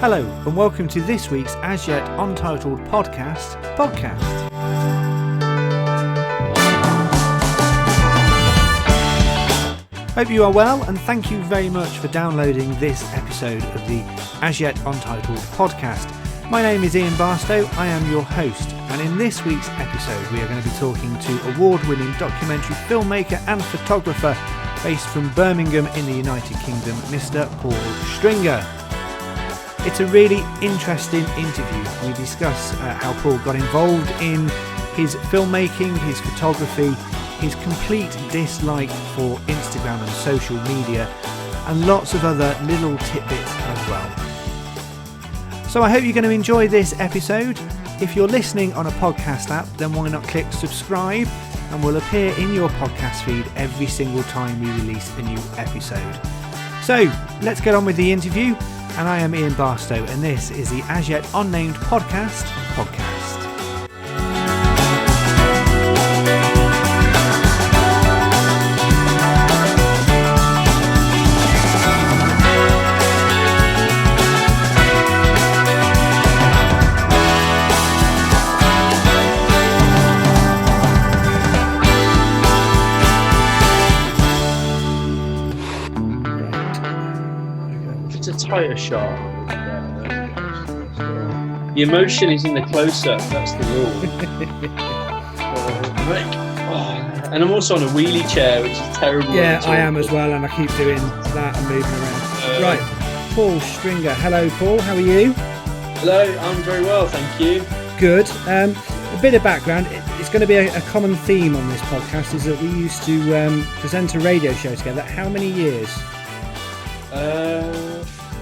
Hello and welcome to this week's as yet untitled podcast. Hope you are well and thank you very much for downloading this episode of the as yet untitled podcast. My name is Ian Barstow, I am your host, and in this week's episode we are going to be talking to award-winning documentary filmmaker and photographer based from Birmingham in the United Kingdom, Mr. Paul Stringer. It's a really interesting interview. We discuss how Paul got involved in his filmmaking, his photography, his complete dislike for Instagram and social media, and lots of other little tidbits as well. So I hope you're going to enjoy this episode. If you're listening on a podcast app, then why not click subscribe, and we'll appear in your podcast feed every single time we release a new episode. So let's get on with the interview. And I am Ian Barstow, and this is the As Yet Unnamed podcast. Tighter shot. The emotion is in the close-up. That's the rule. And I'm also on a wheelie chair, which is terrible. Yeah, I am as well, and I keep doing that and moving around. Right, Paul Stringer. Hello, Paul. How are you? Hello, I'm very well, thank you. Good. A bit of background. It's going to be a common theme on this podcast. Is that we used to present a radio show together. How many years?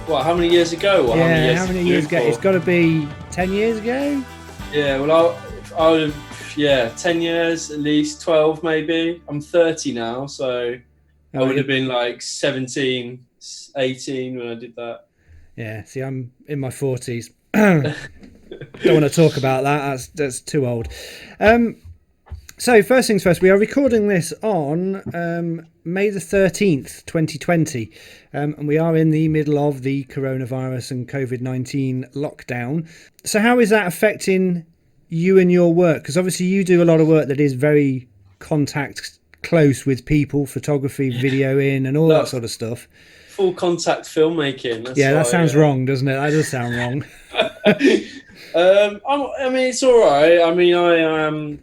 How many years ago? Or how many years ago? It's got to be 10 years ago? Yeah, well, I would have, 10 years at least, 12 maybe. I'm 30 now, so I would have been like 17, 18 when I did that. Yeah, see, I'm in my 40s. Don't want to talk about that. That's too old. So first things first, we are recording this on May the 13th, 2020, and we are in the middle of the coronavirus and COVID-19 lockdown. So how is that affecting you and your work? Because obviously you do a lot of work that is very contact close with people, photography, videoing and all that sort of stuff. Full contact filmmaking. That sounds wrong, doesn't it? That does sound wrong. I mean, it's all right. I mean, I'm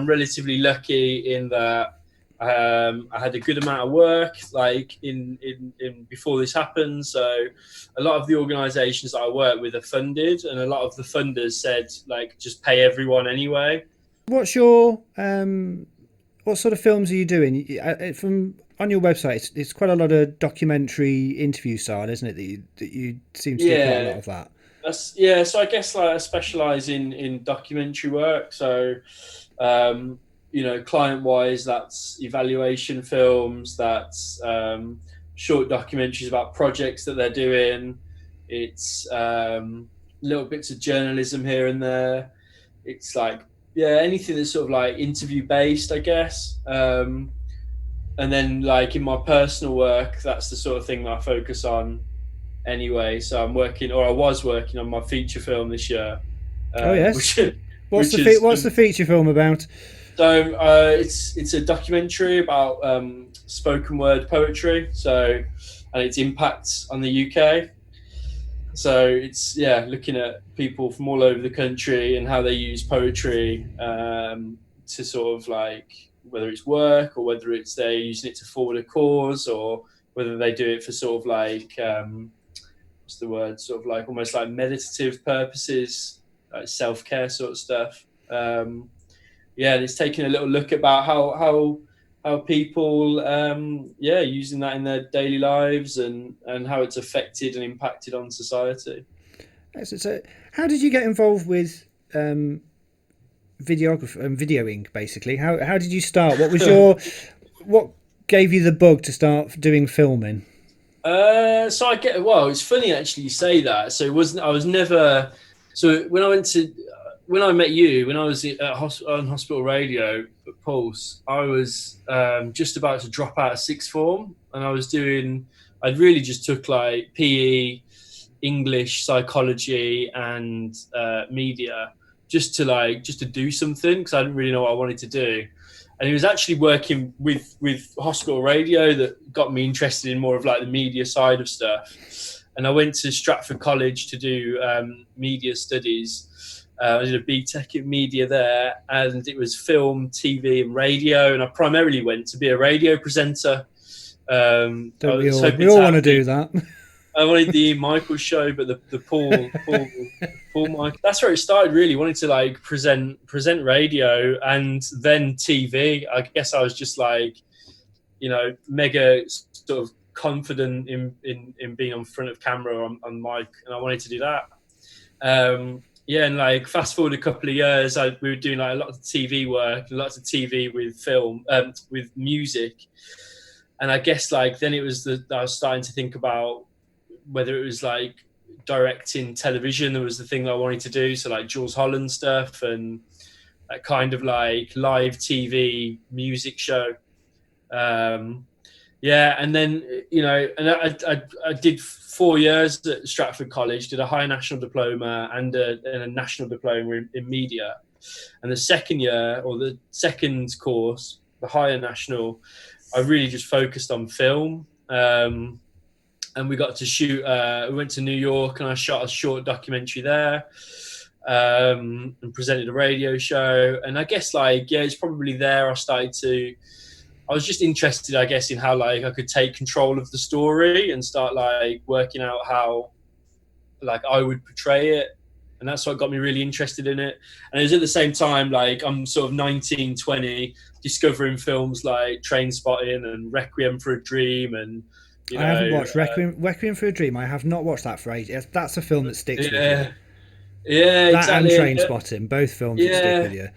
relatively lucky in that I had a good amount of work, like in before this happened. So a lot of the organisations that I work with are funded, and a lot of the funders said, like, just pay everyone anyway. What's your what sort of films are you doing? From on your website, it's quite a lot of documentary interview style, isn't it? That you seem to do quite a lot of that. So I guess like I specialise in documentary work. So, client-wise, that's evaluation films, that's short documentaries about projects that they're doing. It's little bits of journalism here and there. It's like, anything that's sort of like interview-based, I guess. And then like in my personal work, that's the sort of thing that I focus on. Anyway, so I was working on my feature film this year. What's the feature film about? So it's a documentary about spoken word poetry. So, and its impact on the UK. So it's looking at people from all over the country and how they use poetry to sort of like whether it's work or whether it's they're using it to forward a cause or whether they do it for sort of like what's the word? Sort of like almost like meditative purposes, like self-care sort of stuff. And it's taking a little look about how people using that in their daily lives and how it's affected and impacted on society. So how did you get involved with videography and videoing, basically? How did you start? What was what gave you the bug to start doing filming? It's funny actually you say that. So when I met you, when I was on hospital radio at Pulse, I was just about to drop out of sixth form, and I'd really just took like PE English, psychology, and media, just to do something, because I didn't really know what I wanted to do. And he was actually working with hospital radio that got me interested in more of like the media side of stuff. And I went to Stratford College to do media studies. I did a BTEC in media there, and it was film, TV, and radio. And I primarily went to be a radio presenter. Don't we all want to do that? I wanted the Ian Michael show, but the Paul Michael. That's where it started. Really wanted to like present radio, and then TV. I guess I was just like, mega sort of confident in being on front of camera on mic, and I wanted to do that. And like fast forward a couple of years, we were doing like a lot of TV work, lots of TV with film, with music, and I guess like then it was I was starting to think about whether it was like directing television that was the thing that I wanted to do. So like Jules Holland stuff and that kind of like live TV music show. And then, and I did 4 years at Stratford College, did a higher national diploma and a national diploma in media. And the second year, or the second course, the higher national, I really just focused on film. And we got to shoot, we went to New York and I shot a short documentary there, and presented a radio show. And I guess it's probably there I was just interested, I guess, in how like I could take control of the story and start like working out how like I would portray it. And that's what got me really interested in it. And it was at the same time, like I'm sort of 19, 20, discovering films like Trainspotting and Requiem for a Dream. And I haven't watched Requiem for a Dream. I have not watched that for ages. That's a film that sticks with you. Yeah, that exactly. And Trainspotting, both films that stick with you.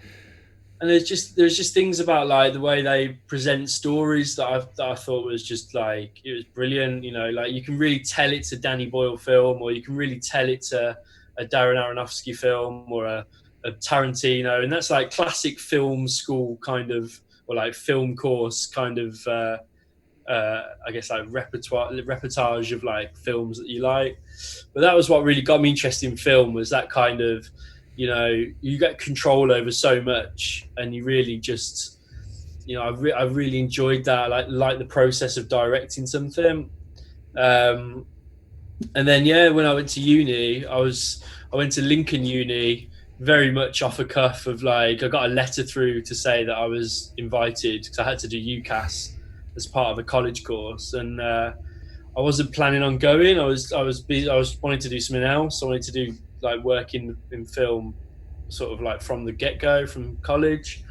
And there's just things about like the way they present stories that I thought was just like, it was brilliant. Like you can really tell it's a Danny Boyle film, or you can really tell it's a Darren Aronofsky film, or a Tarantino, and that's like classic film school kind of, or like film course kind of. I guess like repertoire of like films that you like. But that was what really got me interested in film, was that kind of, you get control over so much, and you really just, I really enjoyed that. I like the process of directing something. And then when I went to uni, I went to Lincoln Uni very much off a cuff of like, I got a letter through to say that I was invited, because I had to do UCAS as part of a college course, and I wasn't planning on going. I was busy. I was wanting to do something else. I wanted to do like work in film, sort of like from the get-go, from college.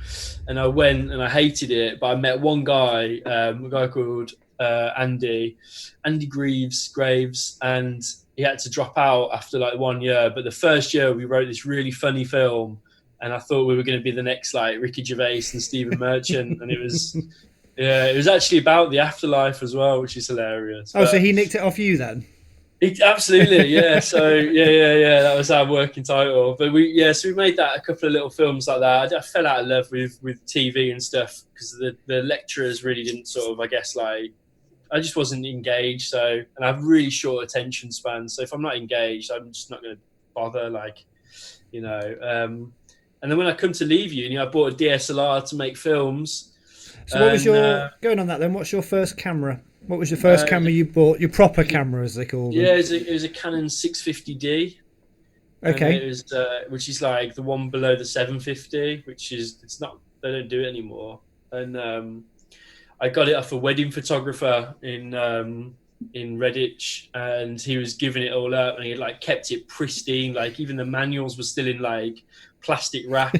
And I went and I hated it, but I met one guy, a guy called Andy Graves, and he had to drop out after like 1 year. But the first year we wrote this really funny film, and I thought we were going to be the next like Ricky Gervais and Stephen Merchant, and it was. Yeah, it was actually about the afterlife as well, which is hilarious. Oh, so he nicked it off you then? Absolutely, yeah. So yeah, that was our working title. But we made that, a couple of little films like that. I fell out of love with TV and stuff, because the lecturers really didn't sort of, I guess, like, I just wasn't engaged. So, and I have really short attention span. So if I'm not engaged, I'm just not going to bother, like, And then when I come to leave uni, I bought a DSLR to make films. So what was your, going on that then, what's your first camera? What was your first camera you bought? Your proper camera, as they call them? Yeah, it was a Canon 650D. Okay. And it was, which is like the one below the 750, it's not, they don't do it anymore. And I got it off a wedding photographer in Redditch, and he was giving it all up, and he like kept it pristine. Like even the manuals were still in like plastic wrap.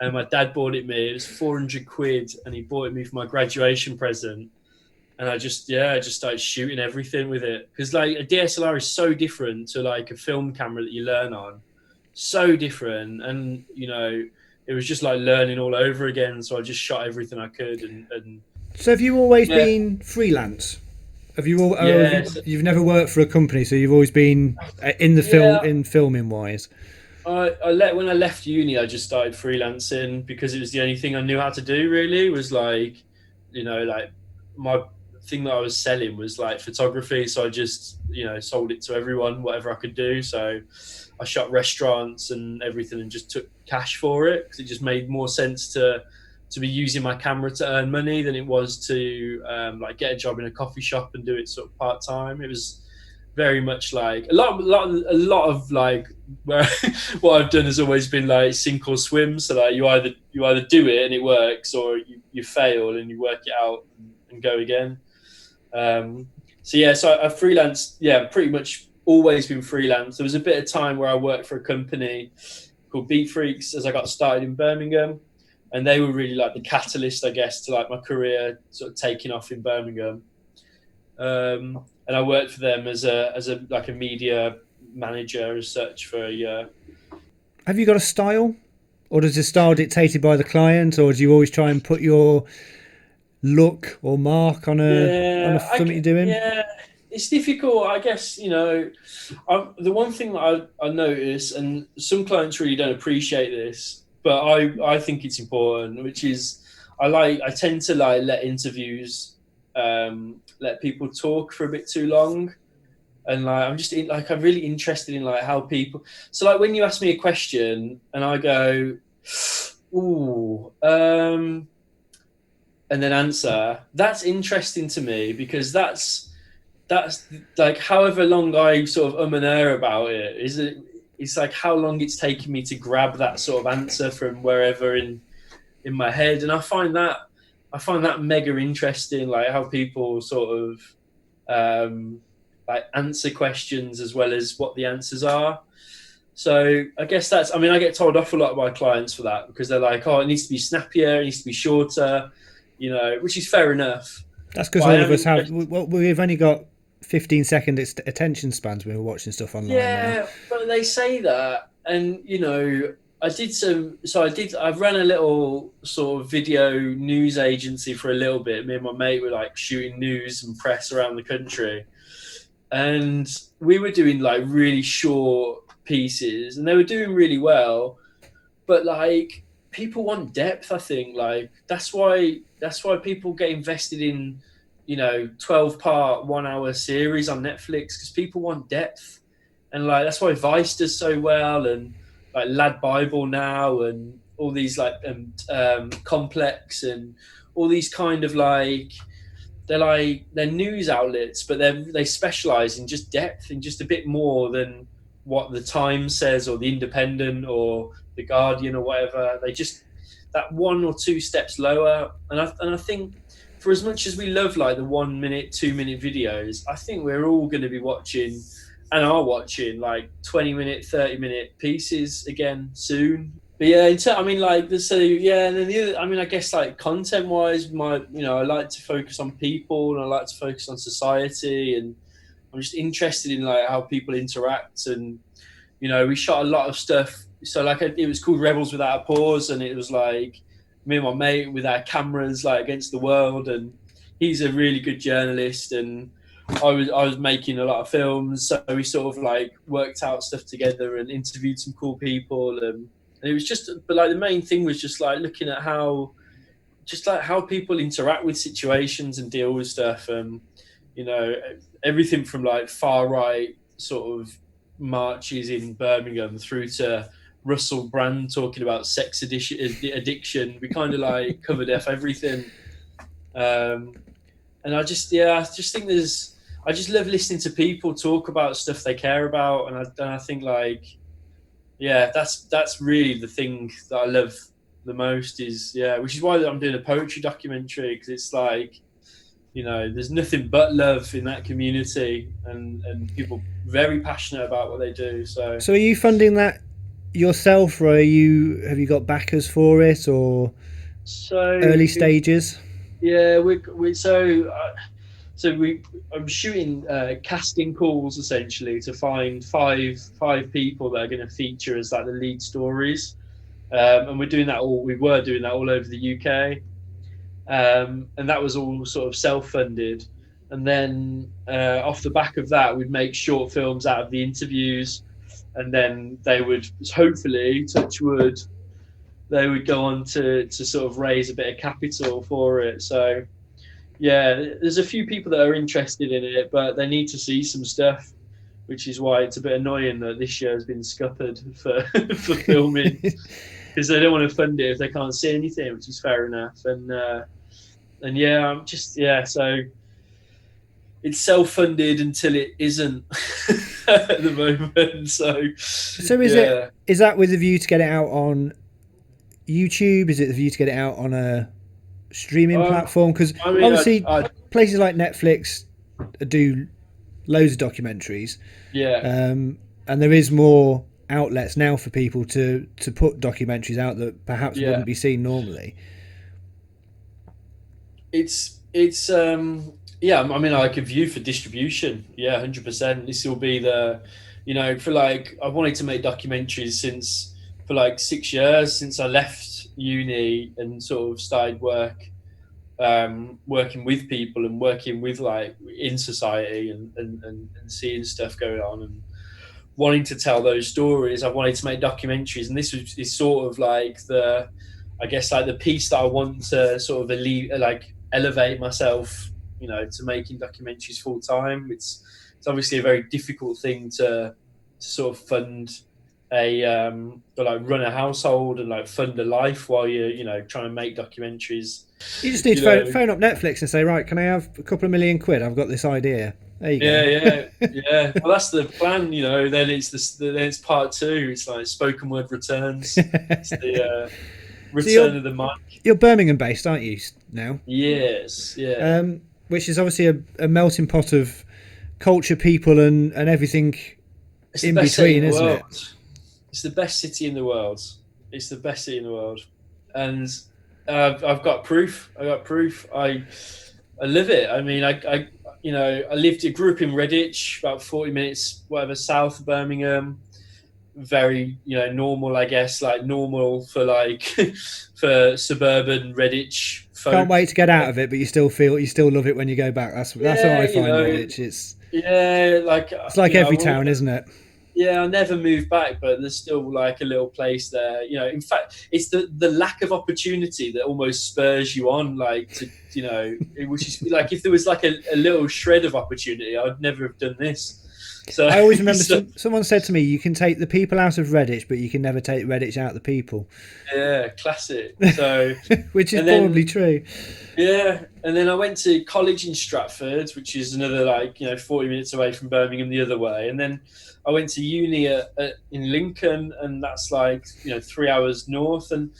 And my dad bought it me. It was 400 quid, and he bought it me for my graduation present. And I just started shooting everything with it, because like a DSLR is so different to like a film camera that you learn on, so different. And it was just like learning all over again. So I just shot everything I could. And so have you always been freelance? Have you all? You've never worked for a company, so you've always been in the film, in filming wise. When I left uni, I just started freelancing, because it was the only thing I knew how to do. Really, was like, like thing that I was selling was like photography, so I just sold it to everyone, whatever I could do. So I shot restaurants and everything and just took cash for it, because it just made more sense to be using my camera to earn money than it was to like get a job in a coffee shop and do it sort of part time. It was very much like a lot of like where what I've done has always been like sink or swim. So like you either do it and it works, or you fail and you work it out and go again. So I freelanced. Yeah, pretty much always been freelance. There was a bit of time where I worked for a company called Beat Freaks as I got started in Birmingham, and they were really like the catalyst, I guess, to like my career sort of taking off in Birmingham. And I worked for them as a like a media manager as such for a year. Have you got a style, or does the style dictated by the client, or do you always try and put your look or mark on something you're doing? Yeah, it's difficult, I guess. The one thing that I notice, and some clients really don't appreciate this, but I think it's important, which is I tend to like let interviews let people talk for a bit too long, and like I'm really interested in like how people. So like when you ask me a question and I go, ooh, and then answer, that's interesting to me, because that's like however long I sort of and err about it. It's like how long it's taken me to grab that sort of answer from wherever in my head, and I find that mega interesting, like how people sort of like answer questions as well as what the answers are. So I guess I get told off a lot by clients for that, because they're like, oh, it needs to be snappier, it needs to be shorter, which is fair enough. That's because all of us have, we've only got 15-second attention spans when we're watching stuff online. Yeah, now. But they say that, and I've ran a little sort of video news agency for a little bit. Me and my mate were like shooting news and press around the country, and we were doing like really short pieces, and they were doing really well. But like people want depth, I think. Like that's why people get invested in 12-part 1-hour series on Netflix, because people want depth. And like that's why Vice does so well, and like Lad Bible now, and all these like Complex, and all these kind of like they're news outlets, but they specialize in just depth and just a bit more than what the Times says, or the Independent, or the Guardian, or whatever. They just that 1 or 2 steps lower. And I think for as much as we love like the 1 minute, 2 minute videos, I think we're all going to be watching and are watching like 20-minute, 30-minute pieces again soon. But yeah, and then the other, I guess like content wise, I like to focus on people, and I like to focus on society, and I'm just interested in like how people interact. And we shot a lot of stuff. So like it was called Rebels Without a Pause, and it was like me and my mate with our cameras like against the world, and he's a really good journalist, and I was making a lot of films, so we sort of like worked out stuff together and interviewed some cool people, and it was just, but like the main thing was just like looking at how people interact with situations and deal with stuff, and everything from like far right sort of marches in Birmingham through to Russell Brand talking about sex addiction. We kind of like covered everything, and I just think I just love listening to people talk about stuff they care about, and I think like, yeah, that's really the thing that I love the most is, which is why I'm doing a poetry documentary, because it's like, there's nothing but love in that community, and people very passionate about what they do. So are you funding that yourself, or have you got backers for it, or early stages? Yeah, I'm shooting casting calls essentially to find five people that are going to feature as like the lead stories, and we were doing that all over the UK, and that was all sort of self-funded. And then off the back of that, we'd make short films out of the interviews, and then they would hopefully, touch wood, they would go on to sort of raise a bit of capital for it. So yeah, there's a few people that are interested in it, but they need to see some stuff, which is why it's a bit annoying that this year has been scuppered for for filming, because they don't want to fund it if they can't see anything, which is fair enough. And yeah, I'm just yeah, so it's self-funded until it isn't at the moment. So So yeah, is that with the view to get it out on YouTube? Is it the view to get it out on a streaming um, platform? Because I mean, obviously places like Netflix do loads of documentaries, yeah, and there is more outlets now for people to put documentaries out that perhaps yeah. wouldn't be seen normally. It's yeah. I mean, like a view for distribution. Yeah, 100%. This will be the, you know, for like I've wanted to make documentaries since for like 6 years since I left uni and sort of started working with people and working with like in society and seeing stuff going on and wanting to tell those stories. I wanted to make documentaries, and this is sort of like the, I guess, like the piece that I want to sort of elevate myself, you know, to making documentaries full time. It's obviously a very difficult thing to sort of fund or like run a household and like fund a life while you're, you know, trying to make documentaries. You just need You to know, phone up Netflix and say, right, can I have a couple of million quid? I've got this idea. There you yeah, go. yeah. Well, that's the plan, you know. Then then it's part two. It's like spoken word returns. It's the return of the mic. You're Birmingham based, aren't you now? Yes, yeah. Which is obviously a melting pot of culture, people, and everything It's the in best city between, in the isn't world. it? It's the best city in the world. It's the best city in the world, and I've got proof. I got proof. I live it. I mean, I you know, I grew up in Redditch, about 40 minutes, whatever, south of Birmingham. Very, you know, normal, I guess, like normal for like for suburban Redditch Can't folk. wait to get out of it, but you still love it when you go back. That's how Yeah, I you find know, Redditch. yeah, It's like you know, every town, isn't it? yeah, I never moved back, but there's still like a little place there. You know, in fact, it's the lack of opportunity that almost spurs you on, like to, you know, which is like if there was like a little shred of opportunity, I'd never have done this. So, I always remember so someone said to me, "You can take the people out of Redditch, but you can never take Redditch out of the people," yeah, classic. So, which is and probably then true. yeah, and then I went to college in Stratford, which is another like, you know, 40 minutes away from Birmingham the other way, and then I went to uni in Lincoln, and that's like, you know, 3 hours north, and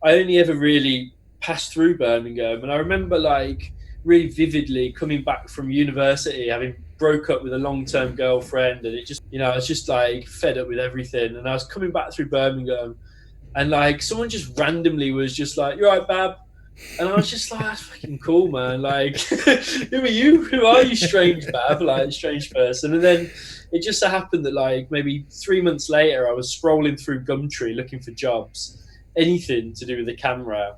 I only ever really passed through Birmingham, and I remember like really vividly coming back from university, having broke up with a long-term girlfriend, and it just, you know, I was just like fed up with everything, and I was coming back through Birmingham, and like someone just randomly was just like, "You're right, Bab." And I was just like, that's fucking cool, man. Like, who are you? Who are you, strange Bab? Like, strange person. And then it just so happened that, like, maybe 3 months later, I was scrolling through Gumtree looking for jobs, anything to do with the camera.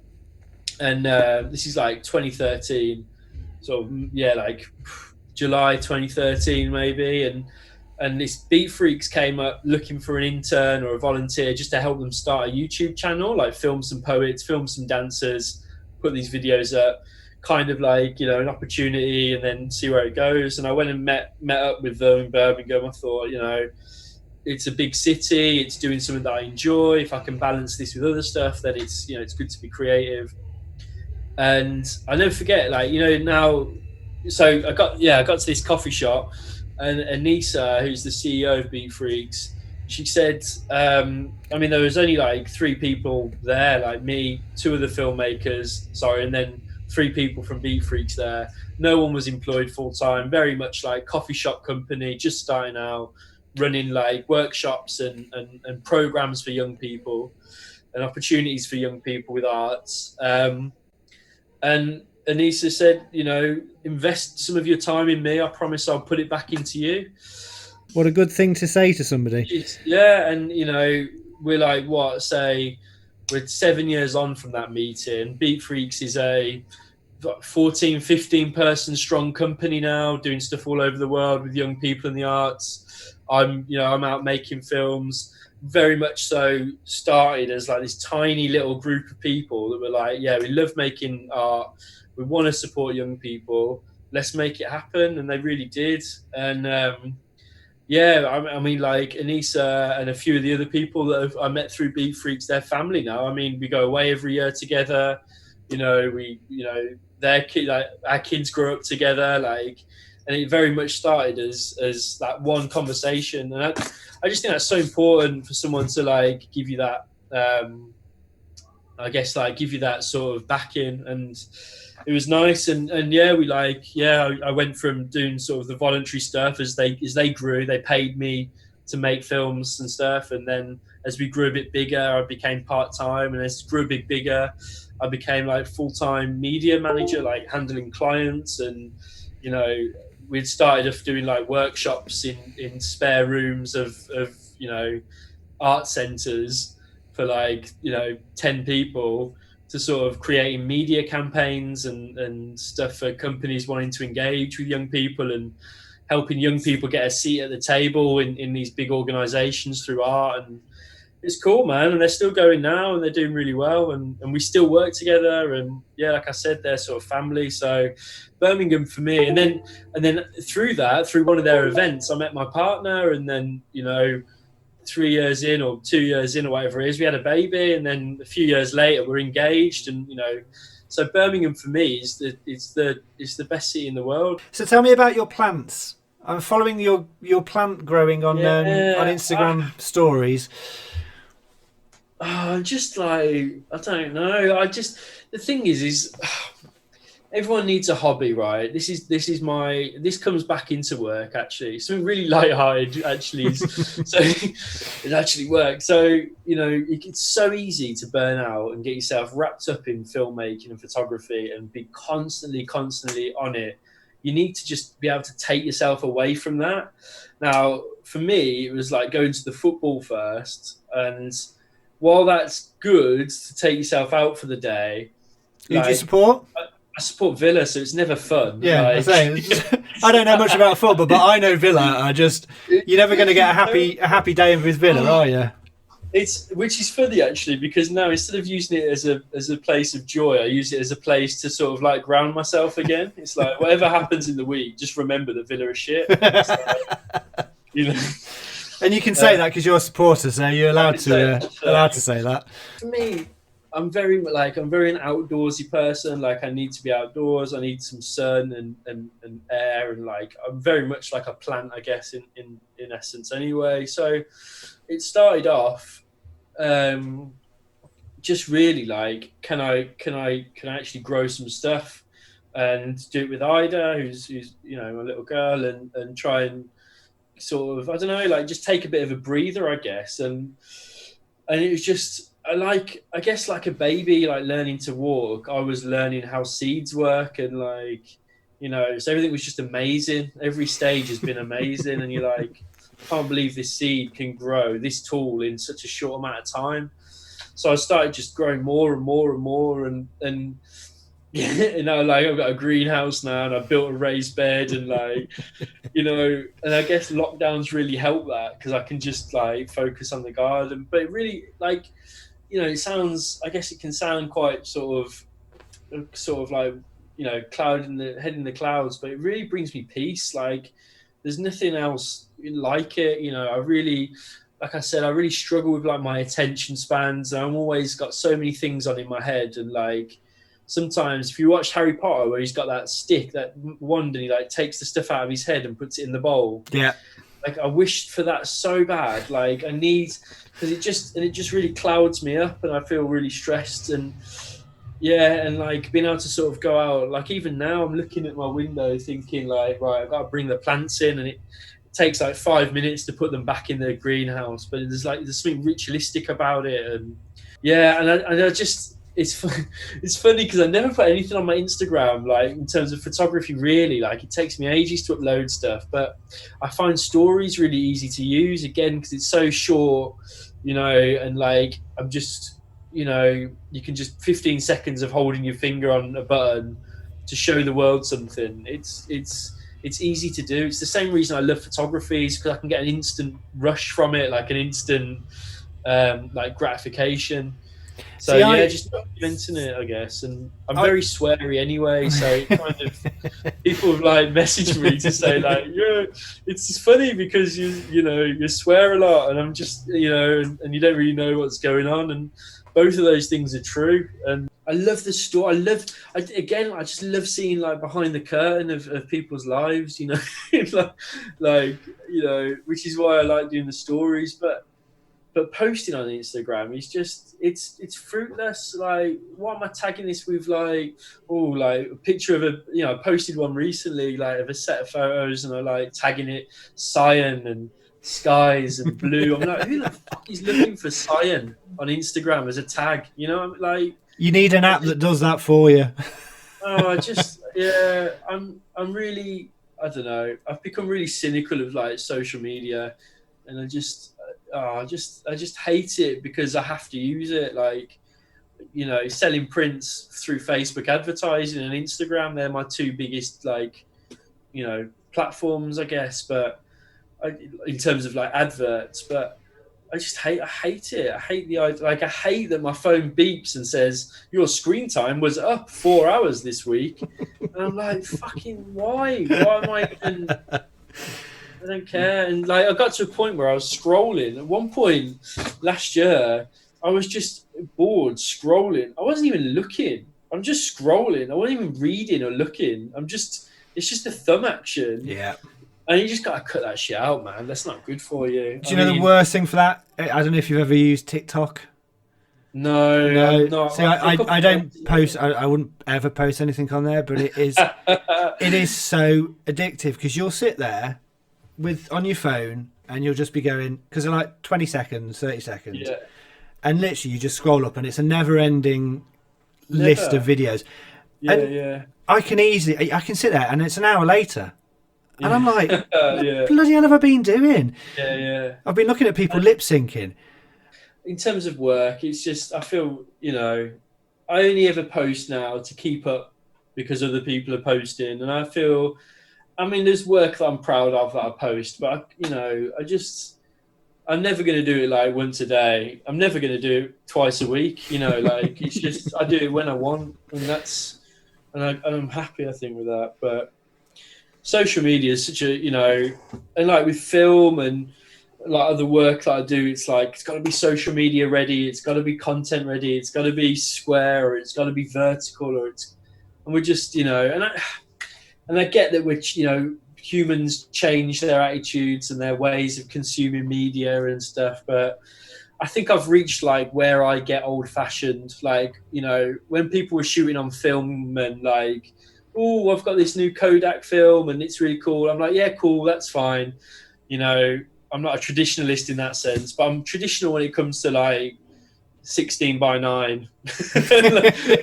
And this is like 2013, sort of, yeah, like July 2013, maybe. And this Beat Freaks came up looking for an intern or a volunteer just to help them start a YouTube channel, like film some poets, film some dancers, put these videos up, kind of like, you know, an opportunity, and then see where it goes. And I went and met up with them in Birmingham. I thought, you know, it's a big city, it's doing something that I enjoy. If I can balance this with other stuff, then it's, you know, it's good to be creative. And I never forget, like, you know, now, so I got to this coffee shop, and Anissa, who's the CEO of Beat Freaks, she said, I mean, there was only like 3 people there, like me, 2 of the filmmakers, sorry, and then 3 people from Beat Freaks there. No one was employed full time, very much like coffee shop company, just starting out, running like workshops and programs for young people and opportunities for young people with arts. And Anissa said, you know, invest some of your time in me. I promise I'll put it back into you. What a good thing to say to somebody. Yeah, and you know, we're like, what, say, we're 7 years on from that meeting. Beat Freaks is a 14, 15 person strong company now, doing stuff all over the world with young people in the arts. I'm out making films. very much so started as like this tiny little group of people that were like, yeah, we love making art, we want to support young people, let's make it happen. And they really did. And yeah, I mean, like Anissa and a few of the other people that I met through Beat Freaks, their family now. I mean, we go away every year together. Their kid, like our kids grow up together, like, and it very much started as that one conversation. And I just think that's so important for someone to like give you that. I guess like give you that sort of backing, and it was nice. And yeah, I went from doing sort of the voluntary stuff as they grew, they paid me to make films and stuff, and then as we grew a bit bigger, I became part-time, and as it grew a bit bigger, I became like full-time media manager, like handling clients. And we'd started off doing like workshops in spare rooms of art centers for like 10 people, to sort of creating media campaigns and stuff for companies wanting to engage with young people, and helping young people get a seat at the table in these big organizations through art. And it's cool, man. And they're still going now, and they're doing really well, and we still work together. And yeah, like I said, they're sort of family. So Birmingham for me. And then through one of their events, I met my partner, and then 3 years in or 2 years in or whatever it is, we had a baby, and then a few years later we're engaged. And so Birmingham for me is the best city in the world. So tell me about your plants. I'm following your plant growing on Instagram stories. Just like, I don't know. The thing is everyone needs a hobby, right? This comes back into work, actually. Something really lighthearted, actually. So it actually works. So, it's so easy to burn out and get yourself wrapped up in filmmaking and photography and be constantly on it. You need to just be able to take yourself away from that. Now, for me, it was like going to the football first. And while that's good to take yourself out for the day, who do you support? I support Villa, so it's never fun. Yeah, I don't know much about football, but I know Villa. You're never going to get a happy day with Villa, are you? Which is funny, actually, because now instead of using it as a place of joy, I use it as a place to sort of like ground myself again. It's like whatever happens in the week, just remember that Villa are shit. And you can say that because you're a supporter, so you're allowed to say that. For me, I'm very an outdoorsy person. Like, I need to be outdoors. I need some sun and air, and like I'm very much like a plant, I guess, in essence. Anyway, so it started off just really like, can I actually grow some stuff and do it with Ida, who's my little girl, and try and sort of, I don't know, like just take a bit of a breather, I guess. And it was just, I guess like a baby, like learning to walk, I was learning how seeds work, and like, so everything was just amazing. Every stage has been amazing. And you're like, I can't believe this seed can grow this tall in such a short amount of time. So I started just growing more and more and more. And like I've got a greenhouse now, and I built a raised bed, and like, and I guess lockdowns really help that, because I can just like focus on the garden. But it really, like, it sounds, I guess it can sound quite sort of like, cloud in the head in the clouds, but it really brings me peace. Like, there's nothing else like it. I really, like I said, I really struggle with like my attention spans. I'm always got so many things on in my head, and like, sometimes if you watch Harry Potter, where he's got that stick, that wand, and he like takes the stuff out of his head and puts it in the bowl. Yeah. Like, I wished for that so bad. Like, I need, because it just really clouds me up, and I feel really stressed. And yeah, and like being able to sort of go out, like even now I'm looking at my window thinking like, right, I've got to bring the plants in, and it takes like 5 minutes to put them back in the greenhouse, but there's something ritualistic about it. And yeah, and I just, it's funny because I never put anything on my Instagram, like in terms of photography, really. Like, it takes me ages to upload stuff, but I find stories really easy to use, again, because it's so short, and like, I'm just, you can just 15 seconds of holding your finger on a button to show the world something. It's it's easy to do. It's the same reason I love photography, is because I can get an instant rush from it, like an instant like gratification. So See, yeah, just documenting it, I guess. And I'm very sweary anyway, so it kind of people have like messaged me to say like, yeah, it's funny because you swear a lot, and I'm just and you don't really know what's going on, and both of those things are true. And I love the story. I just love seeing like behind the curtain of people's lives, like which is why I like doing the stories, but posting on Instagram is just it's fruitless. Like, what am I tagging this with? Like, like a picture of I posted one recently, like of a set of photos, and I like tagging it cyan and skies and blue. I'm like, who the fuck is looking for cyan on Instagram as a tag? I'm like, you need an app that does that for you. I'm really, I don't know. I've become really cynical of like social media, and I just hate it because I have to use it. Like, selling prints through Facebook advertising and Instagram, they're my two biggest platforms, I guess. But in terms of like adverts, but I hate it. I hate the idea. Like, I hate that my phone beeps and says your screen time was up 4 hours this week, and I'm like, fucking why? Why am I even? I don't care. And like, I got to a point where I was scrolling. At one point last year, I was just bored scrolling. I wasn't even looking. I'm just scrolling. I wasn't even reading or looking. It's just a thumb action. Yeah. And you just got to cut that shit out, man. That's not good for you. Do you know the worst thing for that? I don't know if you've ever used TikTok. No. I'm not. See, I don't post. I wouldn't ever post anything on there, but it is so addictive because you'll sit there on your phone and you'll just be going, because they're like 20 seconds, 30 seconds. Yeah. And literally you just scroll up and it's a never-ending list of videos. Yeah. I can sit there and it's an hour later. And I'm like, what yeah. bloody hell have I been doing? Yeah. I've been looking at people lip syncing. In terms of work, it's just, I feel, I only ever post now to keep up because other people are posting. And I feel, there's work that I'm proud of that I post, but, I'm never going to do it like once a day. I'm never going to do it twice a week. Like, it's just, I do it when I want, and I'm happy, I think, with that. But social media is such a, and like with film and like other work that I do, it's like, it's got to be social media ready. It's got to be content ready. It's got to be square, or it's got to be vertical, and we're just, and I get that we're, humans change their attitudes and their ways of consuming media and stuff. But I think I've reached like where I get old fashioned, like, when people were shooting on film and like, oh, I've got this new Kodak film and it's really cool. I'm like, yeah, cool. That's fine. I'm not a traditionalist in that sense, but I'm traditional when it comes to like 16:9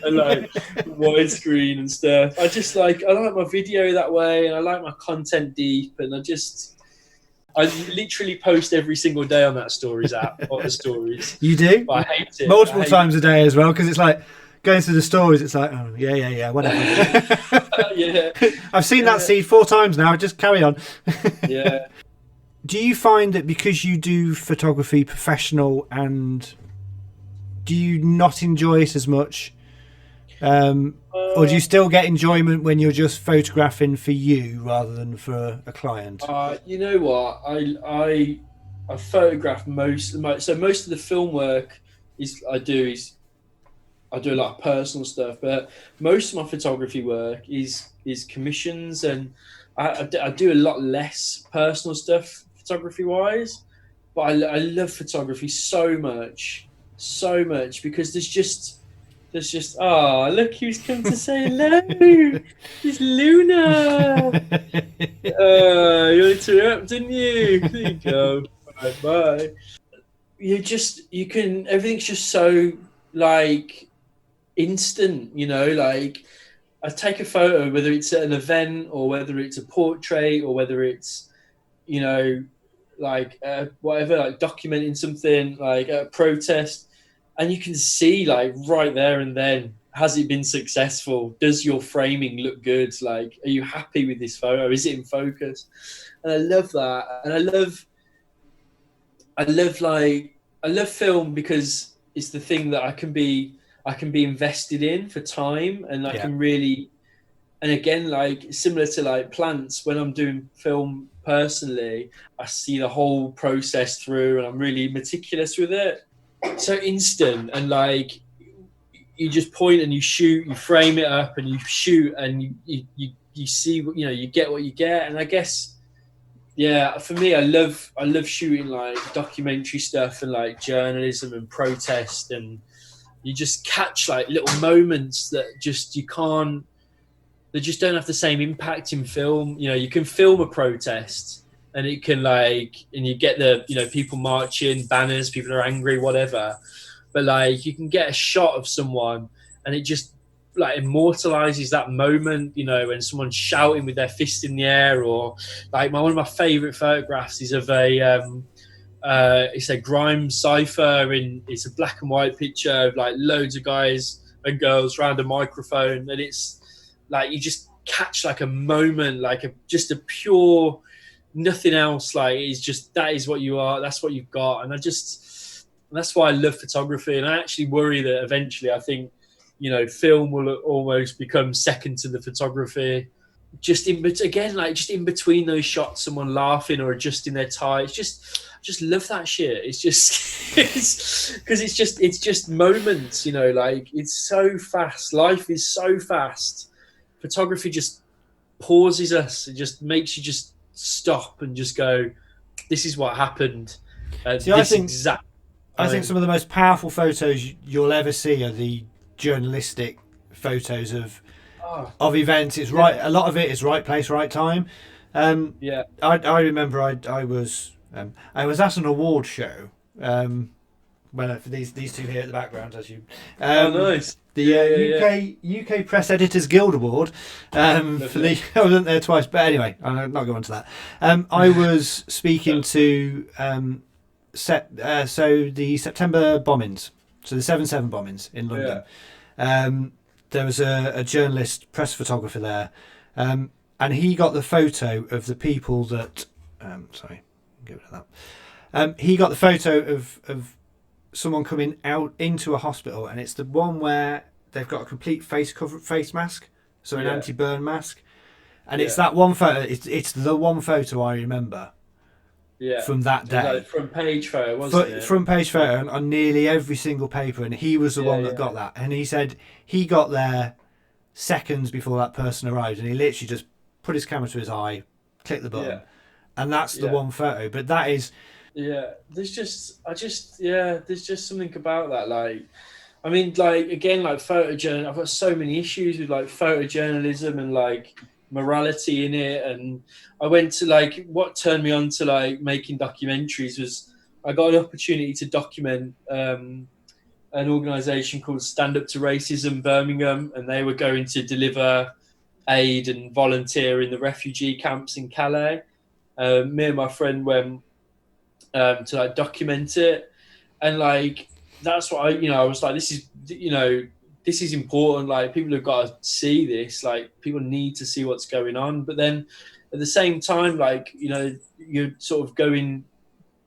and like widescreen and stuff. I like my video that way, and I like my content deep, and I literally post every single day on that stories app or the stories. You do? But I hate it. Multiple times a day as well, because it's like going through the stories, it's like, oh yeah, whatever. Yeah. I've seen that seed 4 times now, just carry on. Yeah. Do you find that because you do photography professional, and do you not enjoy it as much? Or do you still get enjoyment when you're just photographing for you rather than for a client? You know what? I photograph most of the film work I do a lot of personal stuff, but most of my photography work is commissions, and I do a lot less personal stuff photography wise. But I love photography so much because there's just look who's come to say hello. It's Luna. You interrupted, didn't you? There you go. Bye. Everything's just so like instant, like I take a photo, whether it's at an event or whether it's a portrait or whether it's like whatever, like documenting something like a protest, and you can see like right there and then has it been successful? Does your framing look good? Like, are you happy with this photo? Is it in focus? And I love that. And I love film because it's the thing that I can be invested in for time, and I Yeah. can really, and again, like similar to like plants, when I'm doing film personally, I see the whole process through and I'm really meticulous with it. So instant, and like you just point and you shoot, you frame it up and you shoot, and you see what, you get what you get. And I guess, yeah, for me, I love shooting like documentary stuff and like journalism and protest, and you just catch like little moments that just you can't, they just don't have the same impact in film. You can film a protest and it can like, and you get the, people marching, banners, people are angry, whatever. But like, you can get a shot of someone and it just like immortalizes that moment, when someone's shouting with their fist in the air, or like one of my favorite photographs is of it's a grime cipher, it's a black and white picture of like loads of guys and girls around a microphone, and it's like you just catch like a moment, like just a pure nothing else. Like it's just, that is what you are, that's what you've got. And that's why I love photography. And I actually worry that eventually, I think, film will almost become second to the photography. Just in between those shots, someone laughing or adjusting their tie. I just love that shit. It's just, it's just moments, like it's so fast. Life is so fast. Photography just pauses us. It just makes you just stop and just go, this is what happened. See, This exact I think some of the most powerful photos you'll ever see are the journalistic photos of events. It's right. A lot of it is right place, right time. Yeah. I remember I was at an award show. When for these two here at the background, as you. Nice. The UK Press Editors Guild Award. I wasn't there twice, but anyway, I'm not going to that. I was speaking to so the September bombings, so the 7/7 bombings in London. Yeah. There was a journalist, press photographer there, and he got the photo of the people that. Sorry, give it that. He got the photo of someone coming out into a hospital, and it's the one where they've got a complete face mask, so an anti-burn mask, and it's that one photo. It's the one photo I remember. Yeah. From that day, like front page photo, wasn't it? Front page photo on nearly every single paper, and he was the one that got that. And he said he got there seconds before that person arrived, and he literally just put his camera to his eye, clicked the button, and that's the one photo. But that is, there's just something about that. Like, I mean, like again, like photojournalism. I've got so many issues with like photojournalism and like morality in it. And I went to like, what turned me on to like making documentaries was I got an opportunity to document an organisation called Stand Up to Racism Birmingham, and they were going to deliver aid and volunteer in the refugee camps in Calais. Me and my friend went to like document it, and like that's what I was like, this is important. Like, people have got to see this. Like, people need to see what's going on. But then at the same time, like, you're sort of going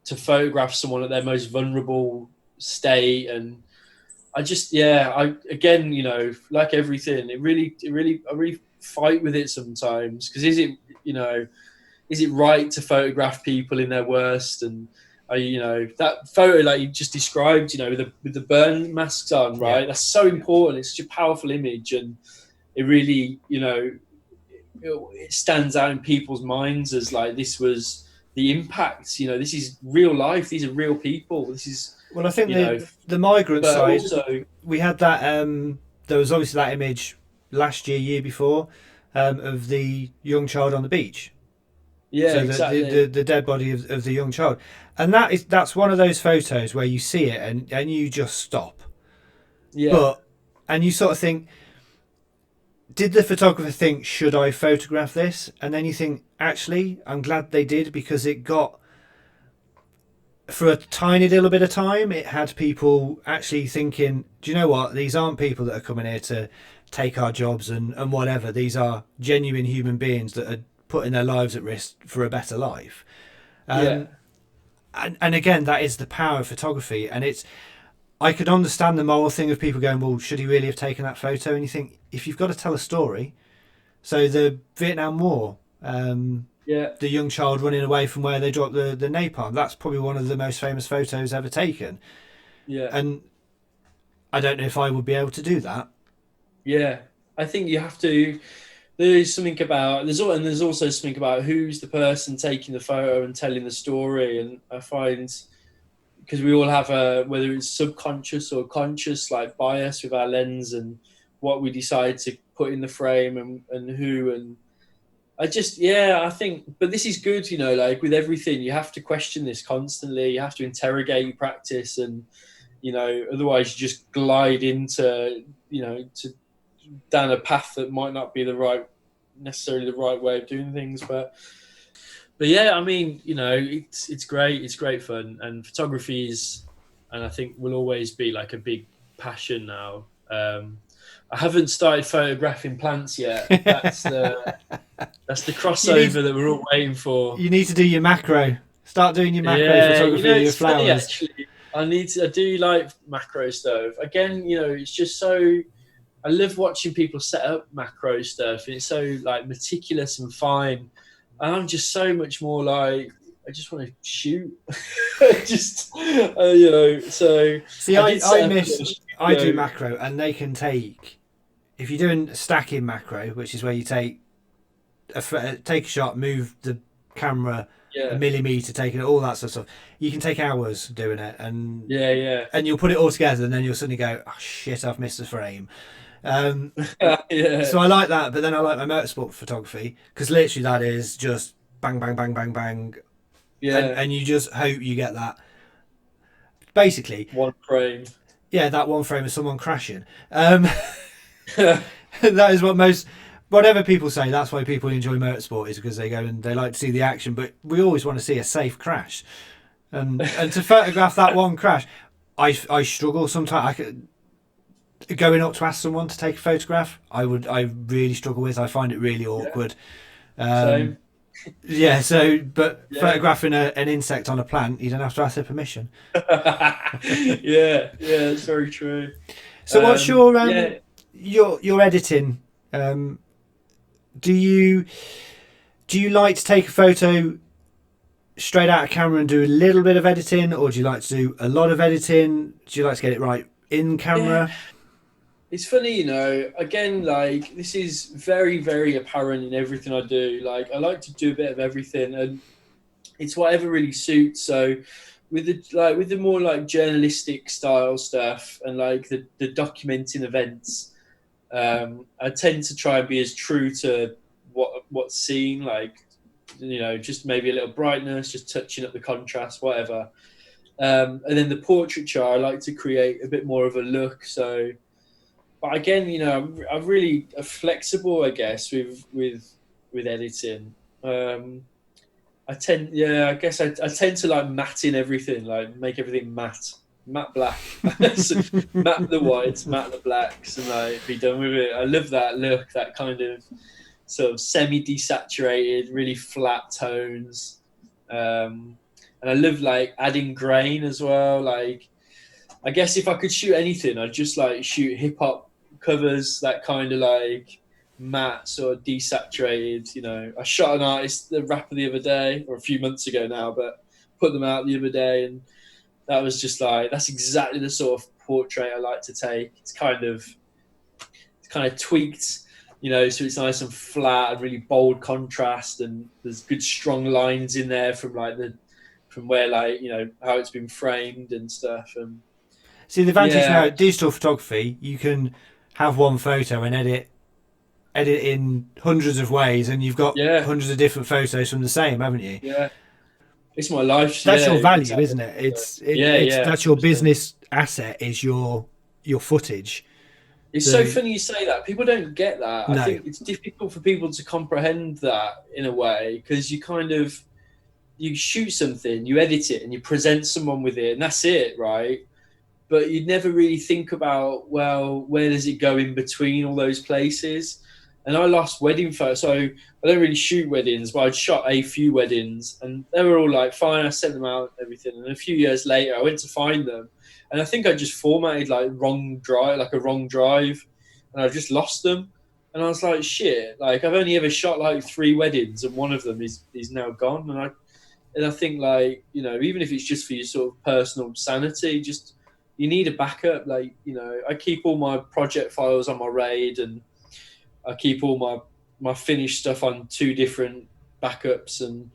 to photograph someone at their most vulnerable state. And I just, again, like everything, I really fight with it sometimes. Because is it right to photograph people in their worst? And that photo like you just described, with the burn masks on, right? That's so important. It's such a powerful image, and it really, it stands out in people's minds as like, this was the impact. This is real life. These are real people. This is, well, I think the migrant side. Also, we had that. There was obviously that image last year before, of the young child on the beach. Yeah, so exactly. The dead body of the young child, and that's one of those photos where you see it and you just stop. Yeah. And you sort of think, did the photographer think, should I photograph this? And then you think, actually, I'm glad they did, because it got for a tiny little bit of time, it had people actually thinking, do you know what? These aren't people that are coming here to take our jobs and whatever. These are genuine human beings that are putting their lives at risk for a better life. Yeah. And again, that is the power of photography. And I could understand the moral thing of people going, well, should he really have taken that photo? And you think, if you've got to tell a story, so the Vietnam War, Yeah. the young child running away from where they dropped the napalm, that's probably one of the most famous photos ever taken. Yeah. And I don't know if I would be able to do that. Yeah. I think you have to. There's something about there's also something about who's the person taking the photo and telling the story. And I find, because we all have a, whether it's subconscious or conscious, like bias with our lens and what we decide to put in the frame and who. And I think, but this is good, like with everything, you have to question this constantly. You have to interrogate your practice, and, otherwise you just glide into, to down a path that might not be necessarily the right way of doing things. But yeah, I mean, it's great. It's great fun, and photography is, and I think will always be like a big passion now. I haven't started photographing plants yet. That's the crossover that we're all waiting for. You need to do your macro. Start doing your macro photography of your it's funny flowers. actually. I do like macro stuff. Again, it's just so. I love watching people set up macro stuff, and it's so like meticulous and fine. And I'm just so much more like, I just want to shoot. So see, I do macro, and they can take, if you're doing stacking macro, which is where you take a shot, move the camera a millimeter, taking all that sort of stuff. You can take hours doing it, and and you'll put it all together, and then you'll suddenly go, oh shit, I've missed a frame. So I like that, but then I like my motorsport photography, because literally that is just bang bang bang bang bang, and you just hope you get that, basically one frame, that one frame of someone crashing. That is whatever people say, that's why people enjoy motorsport, is because they go and they like to see the action, but we always want to see a safe crash, and to photograph that one crash, I struggle sometimes. Going up to ask someone to take a photograph, I really struggle with. I find it really awkward. Same. Photographing an insect on a plant, you don't have to ask their permission. It's very true. So what's your editing? Do you like to take a photo straight out of camera and do a little bit of editing, or do you like to do a lot of editing? Do you like to get it right in camera? It's funny, again, like this is very, very apparent in everything I do. Like I like to do a bit of everything, and it's whatever really suits. So with the more like journalistic style stuff and like the documenting events, I tend to try and be as true to what's seen, like, just maybe a little brightness, just touching up the contrast, whatever. And then the portraiture, I like to create a bit more of a look. So, but again, I'm really flexible, I guess, with editing. I tend to like matte in everything, like make everything matte black, so matte the whites, matte the blacks, and like be done with it. I love that look, that kind of sort of semi-desaturated, really flat tones. And I love like adding grain as well. Like, I guess if I could shoot anything, I'd just like shoot hip hop covers, that kind of like matte sort of desaturated. I shot an artist, the rapper, the other day, or a few months ago now, but put them out the other day, and that was just like, that's exactly the sort of portrait I like to take. It's kind of tweaked, so it's nice and flat and really bold contrast, and there's good strong lines in there from where like, how it's been framed and stuff. And see, the advantage now, digital photography, you can have one photo and edit in hundreds of ways, and you've got hundreds of different photos from the same, haven't you? Yeah. It's my life. That's your value, isn't it? That's your business asset, is your footage. It's so funny you say that. People don't get that. No. I think it's difficult for people to comprehend that in a way, because you kind of, you shoot something, you edit it, and you present someone with it, and that's it, right? But you'd never really think about, well, where does it go in between all those places? And I lost wedding photos, so I don't really shoot weddings, but I'd shot a few weddings, and they were all like fine. I sent them out, and everything, and a few years later, I went to find them, and I think I just formatted like a wrong drive, and I just lost them. And I was like, shit, like I've only ever shot like 3 weddings, and one of them is now gone. And I think, like, you know, even if it's just for your sort of personal sanity, just you need a backup. Like, you know, I keep all my project files on my RAID, and I keep all my finished stuff on 2 different backups. And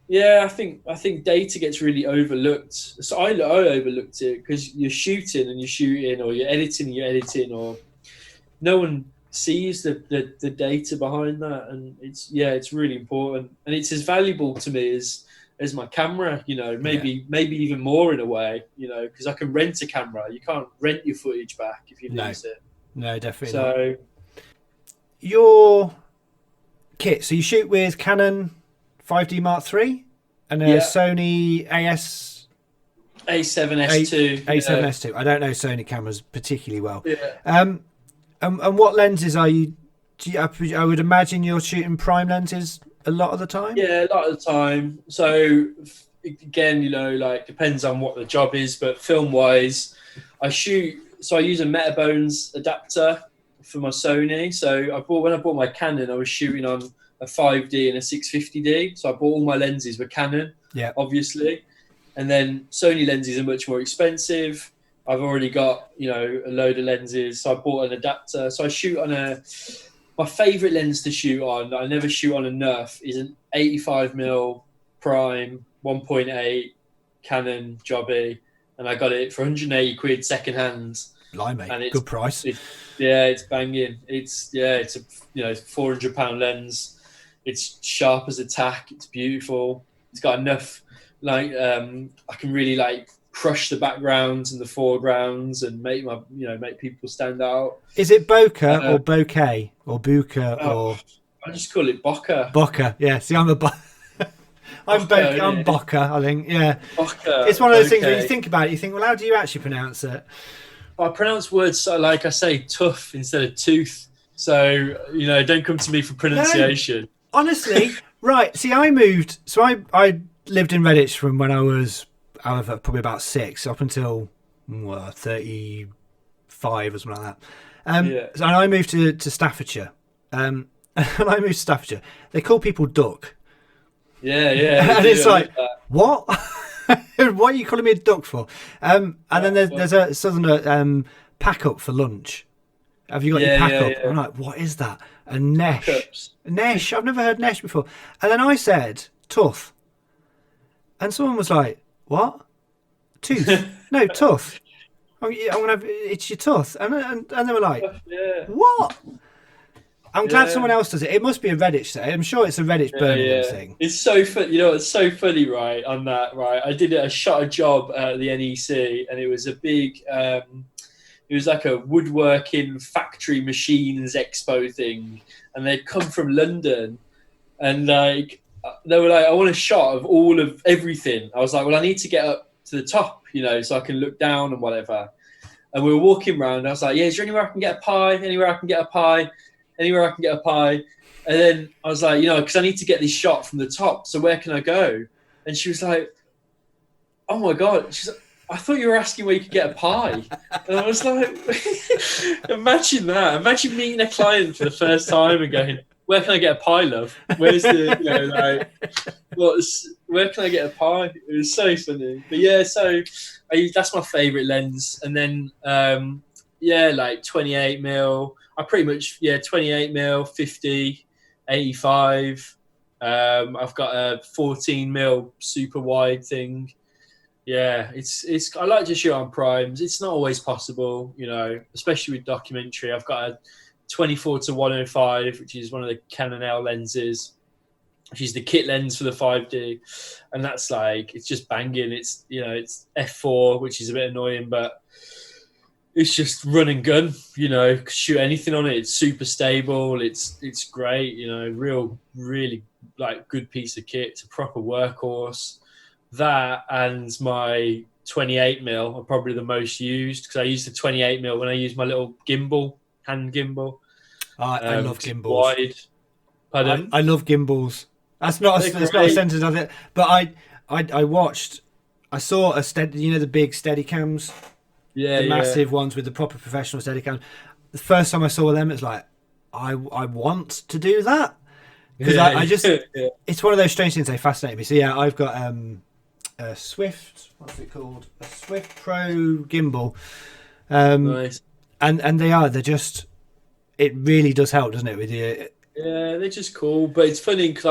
yeah, I think data gets really overlooked. So I overlooked it because you're shooting, or you're editing and you're editing, or no one sees the data behind that. And it's really important, and it's as valuable to me as my camera, you know, maybe even more in a way, you know, because I can rent a camera. You can't rent your footage back if you lose it. No, definitely so not. Your kit, so you shoot with Canon 5D Mark III and a Sony A7S2. A7S2. I don't know Sony cameras particularly well. Yeah. And what lenses are you? I would imagine you're shooting prime lenses a lot of the time. Yeah, a lot of the time. So again, you know, like depends on what the job is, but film wise, I use a Metabones adapter for my Sony. So when I bought my Canon, I was shooting on a 5D and a 650D. So I bought all my lenses with Canon, obviously. And then Sony lenses are much more expensive. I've already got, you know, a load of lenses. So I bought an adapter. So I shoot on my favourite lens to shoot on, that I never shoot on enough, is an 85mm prime 1.8 Canon Jobby. And I got it for 180 quid second hand. Blimey, and good price. It's banging. It's a £400 lens. It's sharp as a tack. It's beautiful. It's got enough, like, I can really like crush the backgrounds and the foregrounds and make people stand out. Is it bokeh or bokeh or buka or? I just call it bokeh. Bokeh, yeah. See, I'm I'm bokeh, I think. Yeah, bokeh. It's one of those things where you think about it. You think, well, how do you actually pronounce it? I pronounce words like I say tough instead of tooth. So, you know, don't come to me for pronunciation. No, honestly, right. See, I moved. So I lived in Redditch from when I was, however, probably about 6 up until 35 or something like that. So I moved to Staffordshire. And I moved to Staffordshire. They call people duck. Yeah. And it's like, what? What are you calling me a duck for? And then there's a southern pack up for lunch. Have you got your pack up? I'm like, what is that? A nesh. Nesh. I've never heard nesh before. And then I said tuth. And someone was like, what? Tooth? No, tuth. I'm gonna have, it's your tuth. And they were like, what? I'm glad someone else does it. It must be a Redditch thing. I'm sure it's a Redditch Birmingham thing. It's so funny. You know, it's so funny, right? On that, right? I shot a job at the NEC, and it was a big. It was like a woodworking factory machines expo thing, and they'd come from London, and like they were like, "I want a shot of all of everything." I was like, "Well, I need to get up to the top, you know, so I can look down and whatever." And we were walking around. I was like, "Yeah, is there anywhere I can get a pie? Anywhere I can get a pie? Anywhere I can get a pie?" And then I was like, you know, because I need to get this shot from the top. So where can I go? And she was like, "Oh my God." She's like, "I thought you were asking where you could get a pie." And I was like, imagine that. Imagine meeting a client for the first time and going, "Where can I get a pie, love? Where's the, you know, like, where can I get a pie?" It was so funny. But yeah, so that's my favourite lens. And then, like 28mm. I pretty much 28mm, 50, 85. I've got a 14mm super wide thing. Yeah, it's. I like to shoot on primes. It's not always possible, you know, especially with documentary. I've got a 24-105, which is one of the Canon L lenses, which is the kit lens for the 5D, and that's like, it's just banging. It's, you know, it's f4, which is a bit annoying, but it's just run and gun, shoot anything on it. It's super stable. It's great, really like good piece of kit. It's a proper workhorse. That and my 28mm are probably the most used, because I use the 28mm when I use my little gimbal, hand gimbal. I love gimbals. Wide. Pardon? I love gimbals. That's not a sentence of it, but I saw a steady, the big steady cams, the massive ones with the proper professional steady cams. The first time I saw them, it's like, I want to do that, because I just it's one of those strange things. They fascinate me. So yeah, I've got a Swift, what's it called? A Swift Pro gimbal. Nice. And they're just, it really does help, doesn't it, with you? Yeah, they're just cool. But it's funny because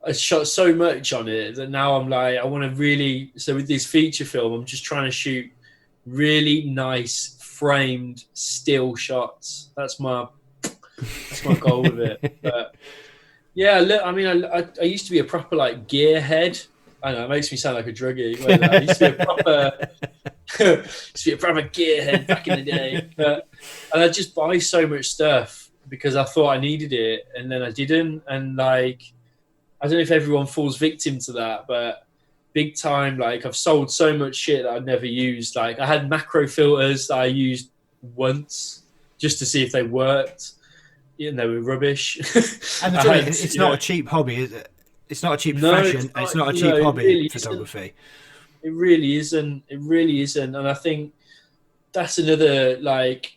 I shot so much on it that now I'm like, I want to really, so with this feature film, I'm just trying to shoot really nice framed still shots. That's my goal with it. But yeah, look, I mean, I used to be a proper like gearhead. I know it makes me sound like a druggie. I used to be a proper gearhead back in the day. And I just buy so much stuff because I thought I needed it, and then I didn't. And like, I don't know if everyone falls victim to that, but big time, like I've sold so much shit that I'd never used. Like I had macro filters that I used once just to see if they worked. And they were rubbish. And the truth is, it's not a cheap hobby, is it? It's not a cheap profession. It's not a cheap hobby, really, photography. It really isn't. It really isn't. And I think that's another like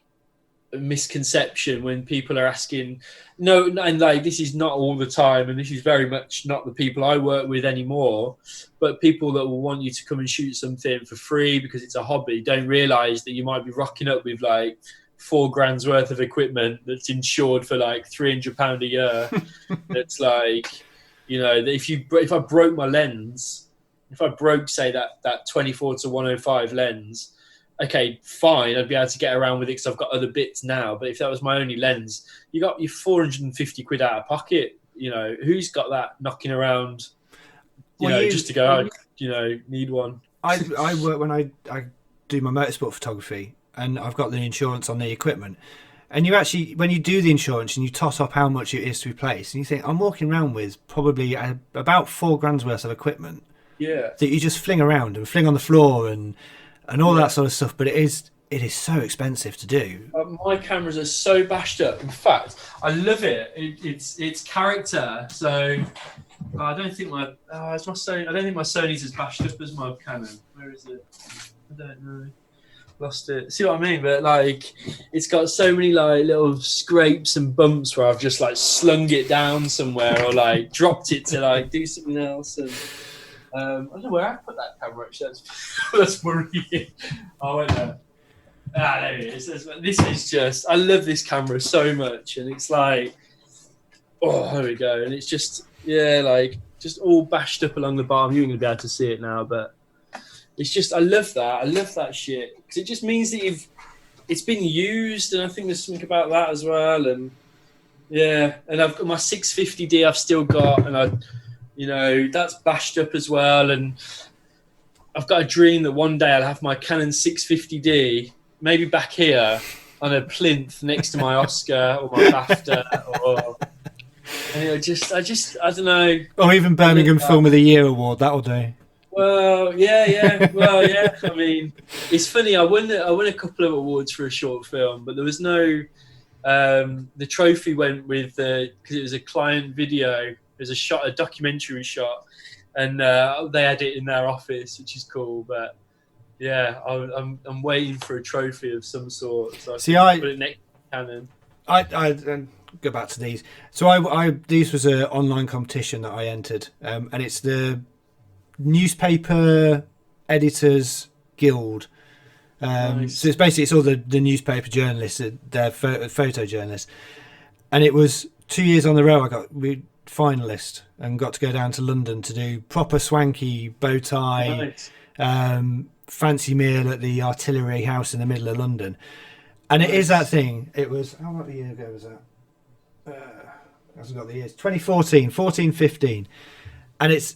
misconception when people are asking. No, and like this is not all the time, and this is very much not the people I work with anymore. But people that will want you to come and shoot something for free because it's a hobby don't realise that you might be rocking up with like $4,000 worth of equipment that's insured for like £300 a year. That's like, if I broke my lens, if I broke, say, that 24-105 lens, okay, fine, I'd be able to get around with it because I've got other bits now. But if that was my only lens, you got your 450 quid out of pocket. Who's got that knocking around, just to go, need one. I work when I do my motorsport photography, and I've got the insurance on the equipment. And you actually, when you do the insurance and you toss up how much it is to replace, and you think, I'm walking around with probably about £4,000 worth of equipment. Yeah. That you just fling around and fling on the floor and all that sort of stuff. But it is so expensive to do. My cameras are so bashed up. In fact, I love it. It's character. So I don't think my Sony's as bashed up as my Canon. Where is it? I don't know. Lost it. See what I mean? But like, it's got so many like little scrapes and bumps where I've just like slung it down somewhere or like dropped it to like do something else. And I don't know where I put that camera. Actually, that's worrying. I went there. There it is. This is just, I love this camera so much, and it's like, oh, there we go. And it's just, like just all bashed up along the bottom. You're going to be able to see it now, but. It's just, I love that shit, because it just means that it's been used, and I think there's something about that as well. And and I've got my 650D I've still got, and that's bashed up as well. And I've got a dream that one day I'll have my Canon 650D maybe back here on a plinth next to my Oscar or my BAFTA, or I don't know. Or even Birmingham Film of the Year award, that'll do. Well, yeah. I mean, it's funny. I won a couple of awards for a short film, but there was no. The trophy went with because it was a client video. It was a documentary shot, and they had it in their office, which is cool. But yeah, I'm waiting for a trophy of some sort. So I put it next to Canon. I go back to these. So these was an online competition that I entered, and it's the Newspaper Editors Guild. Nice. So it's all the newspaper journalists, they're photojournalists, and it was 2 years on the row I got finalist and got to go down to London to do proper swanky bow tie, fancy meal at the Artillery House in the middle of London. And it is that thing. It was, how much a year ago was that? Hasn't got the years. 2014, 15, and it's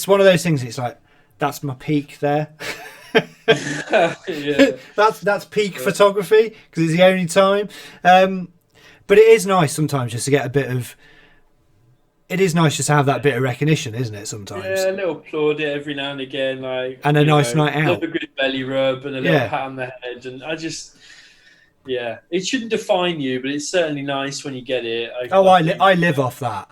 one of those things. It's like, that's my peak there. Yeah. That's peak photography because it's the only time. But it is nice sometimes just to get a bit of. It is nice just to have that bit of recognition, isn't it? Sometimes. Yeah, a little plaudit every now and again, like, and a nice night out. Love a good belly rub and a little pat on the head, and I just. Yeah, it shouldn't define you, but it's certainly nice when you get it. I live off that.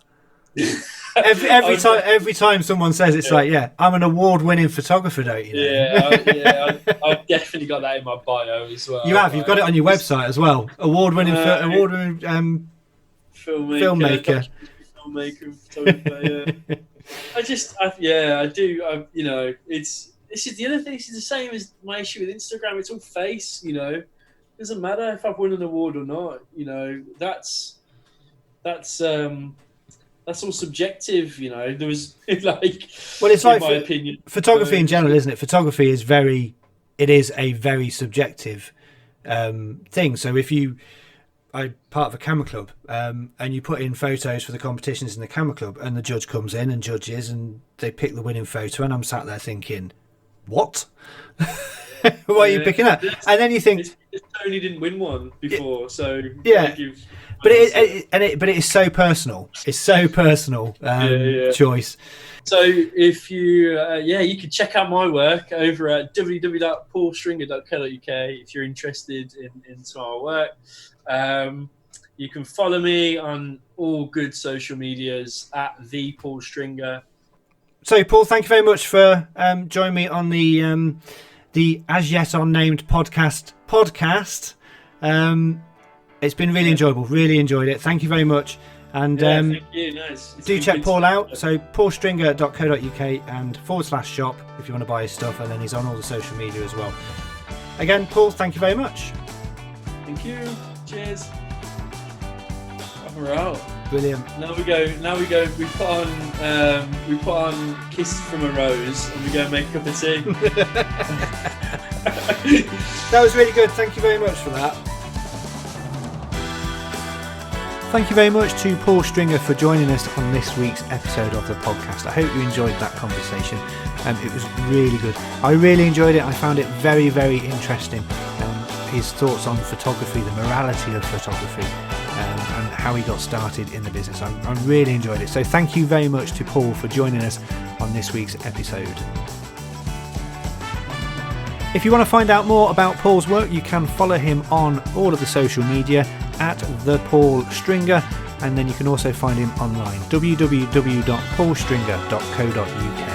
every time someone says it's like, I'm an award-winning photographer, don't you know? I've definitely got that in my bio as well. You've got it on your website as well. Award-winning filmmaker. Photographer, I do. It's this is the other thing. This is the same as my issue with Instagram. It's all face, It doesn't matter if I've won an award or not. That's all subjective. There was it's like my opinion. Photography in general, isn't it? Photography is a very subjective thing. So if I'm part of a camera club, and you put in photos for the competitions in the camera club, and the judge comes in and judges, and they pick the winning photo, and I'm sat there thinking, what? What are you picking up? And then you think Tony didn't win one before, so but it is so personal. It's so personal choice. So if you you can check out my work over at www.paulstringer.co.uk if you're interested in some of our work. You can follow me on all good social medias at the Paul Stringer. So Paul, thank you very much for joining me on the As Yet Unnamed podcast. It's been really enjoyable. Really enjoyed it. Thank you very much. And thank you. Nice. Do check Paul out. So paulstringer.co.uk and /shop if you want to buy his stuff, and then he's on all the social media as well. Again, Paul, thank you very much. Thank you. Cheers. We're out. Brilliant. Now we go. We put on "Kiss from a Rose" and we go make a cup of tea. That was really good. Thank you very much for that. Thank you very much to Paul Stringer for joining us on this week's episode of the podcast. I hope you enjoyed that conversation. It was really good. I really enjoyed it. I found it very, very interesting. His thoughts on photography, the morality of photography, and how he got started in the business. I really enjoyed it. So thank you very much to Paul for joining us on this week's episode. If you want to find out more about Paul's work, you can follow him on all of the social media at the Paul Stringer, and then you can also find him online, www.paulstringer.co.uk.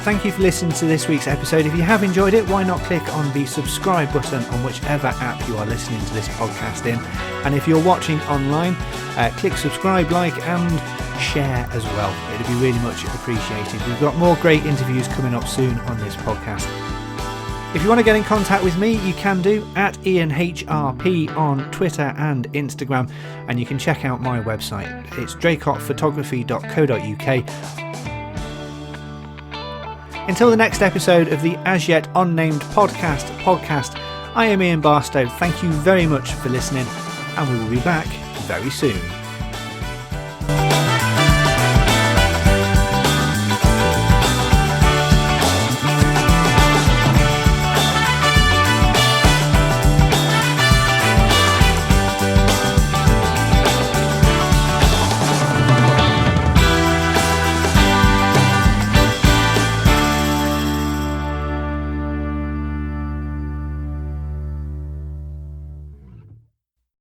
Thank you for listening to this week's episode. If you have enjoyed it, why not click on the subscribe button on whichever app you are listening to this podcast in. And if you're watching online, click subscribe, like and share as well. It'd be really much appreciated. We've got more great interviews coming up soon on this podcast. If you want to get in contact with me, you can do at IanHRP on Twitter and Instagram, and you can check out my website. It's draycottphotography.co.uk. Until the next episode of the As Yet Unnamed podcast, I am Ian Barstow. Thank you very much for listening, and we will be back very soon.